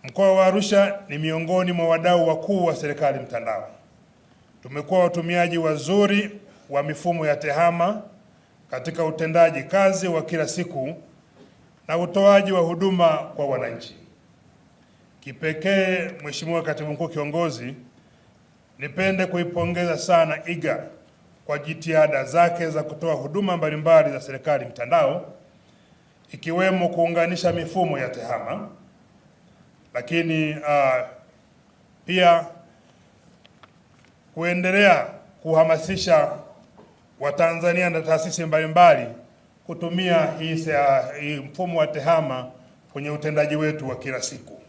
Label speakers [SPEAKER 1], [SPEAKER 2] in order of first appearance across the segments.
[SPEAKER 1] Mkoa wa Arusha ni miongoni mwa wadau wakuu wa serikali mtandao. Tumekuwa watumiaji wazuri wa mifumo ya TEHAMA katika utendaji kazi wa kila siku na utoaji wa huduma kwa wananchi. Kipekee, Mheshimiwa Katibu Mkuu Kiongozi, nipende kuipongeza sana IGA kwa jitihada zake za kutoa huduma mbalimbali za serikali mtandao, ikiwemo kuunganisha mifumo ya TEHAMA, lakini pia kuendelea kuhamasisha Watanzania na taasisi mbalimbali kutumia hii mfumo wa TEHAMA kwenye utendaji wetu wa kila siku.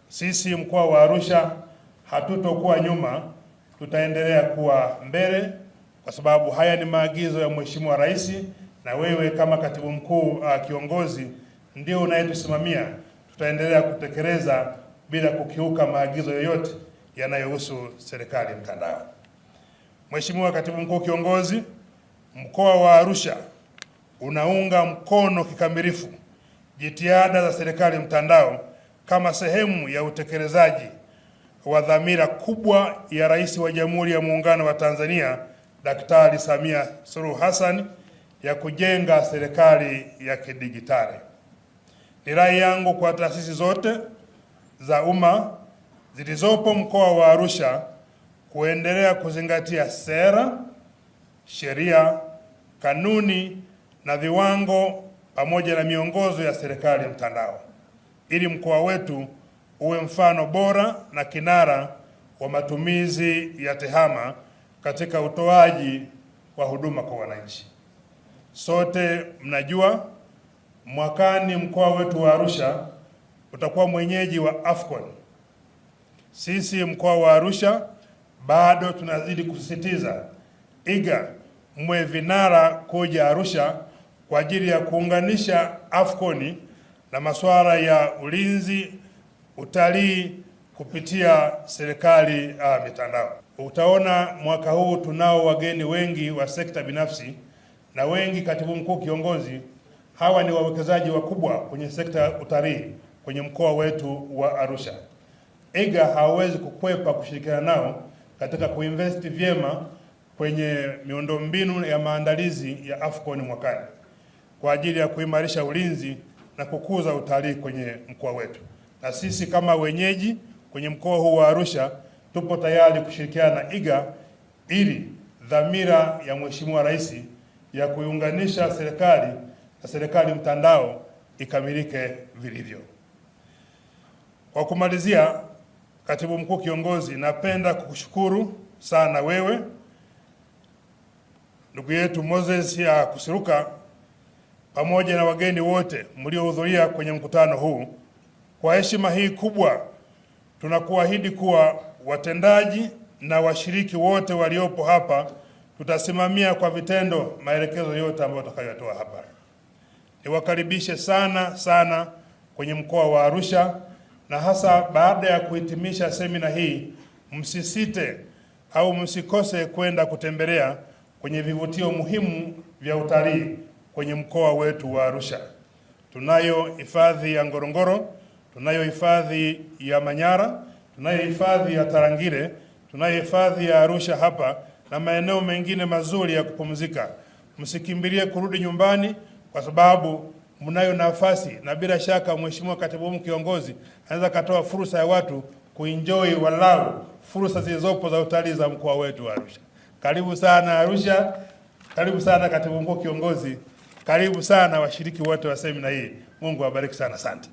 [SPEAKER 1] Sisi mkoa wa Arusha hatutokuwa nyuma, tutaendelea kuwa mbele, kwa sababu haya ni maagizo ya Mheshimiwa Rais, na wewe kama Katibu Mkuu Kiongozi ndio unayetusimamia. Tutaendelea kutekeleza bila kukiuka maagizo yoyote yanayohusu serikali mtandao. Mheshimiwa Katibu Mkuu Kiongozi, mkoa wa Arusha unaunga mkono kikamilifu jitihada za serikali mtandao kama sehemu ya utekelezaji wa dhamira kubwa ya Rais wa Jamhuri ya Muungano wa Tanzania Daktari Samia Suluhu Hassan ya kujenga serikali ya kidijitali. Ni rai yangu kwa taasisi zote za umma zilizopo mkoa wa Arusha kuendelea kuzingatia sera, sheria, kanuni na viwango pamoja na miongozo ya serikali mtandao, ili mkoa wetu uwe mfano bora na kinara wa matumizi ya TEHAMA katika utoaji wa huduma kwa wananchi. Sote mnajua mwakani mkoa wetu wa Arusha utakuwa mwenyeji wa AFCON. Sisi mkoa wa Arusha bado tunazidi kusisitiza IGA mwe vinara kuja Arusha kwa ajili ya kuunganisha AFCON na masuala ya ulinzi, utalii kupitia serikali mitandao. Utaona mwaka huu tunao wageni wengi wa sekta binafsi na wengi, Katibu Mkuu Kiongozi, hawa ni wawekezaji wakubwa kwenye sekta ya utalii kwenye mkoa wetu wa Arusha. IGA hawezi kukwepa kushirikiana nao katika kuinvest vyema kwenye miundombinu ya maandalizi ya AFCON mwakani kwa ajili ya kuimarisha ulinzi na kukuza utalii kwenye mkoa wetu. Na sisi kama wenyeji kwenye mkoa huu wa Arusha tupo tayari kushirikiana na IGA ili dhamira ya Mheshimiwa Rais ya kuiunganisha serikali na serikali mtandao ikamilike vilivyo. Kwa kumalizia, Katibu Mkuu Kiongozi, napenda kukushukuru sana wewe, ndugu yetu Moses Kusiluka, pamoja na wageni wote mliohudhuria kwenye mkutano huu. Kwa heshima hii kubwa, tunakuahidi kuwa watendaji na washiriki wote waliopo hapa tutasimamia kwa vitendo maelekezo yote ambayo tutakayotoa hapa. Niwakaribishe sana kwenye mkoa wa Arusha, na hasa baada ya kuhitimisha semina hii, msisite au msikose kwenda kutembelea kwenye vivutio muhimu vya utalii kwenye mkoa wetu wa Arusha. Tunayo hifadhi ya Ngorongoro, tunayo hifadhi ya Manyara, tunayo hifadhi ya Tarangire, tunayo hifadhi ya Arusha hapa na maeneo mengine mazuri ya kupumzika. Msikimbilie kurudi nyumbani, kwa sababu mnayo nafasi, na bila shaka Mheshimiwa Katibu Mkuu Kiongozi anaweza katoa fursa ya watu kuenjoy walau fursa zilizopo za utalii za mkoa wetu wa Arusha. Karibu sana Arusha, karibu sana Katibu Mkuu Kiongozi, karibu sana washiriki wote wa semina hii. Mungu awabariki sana, asante.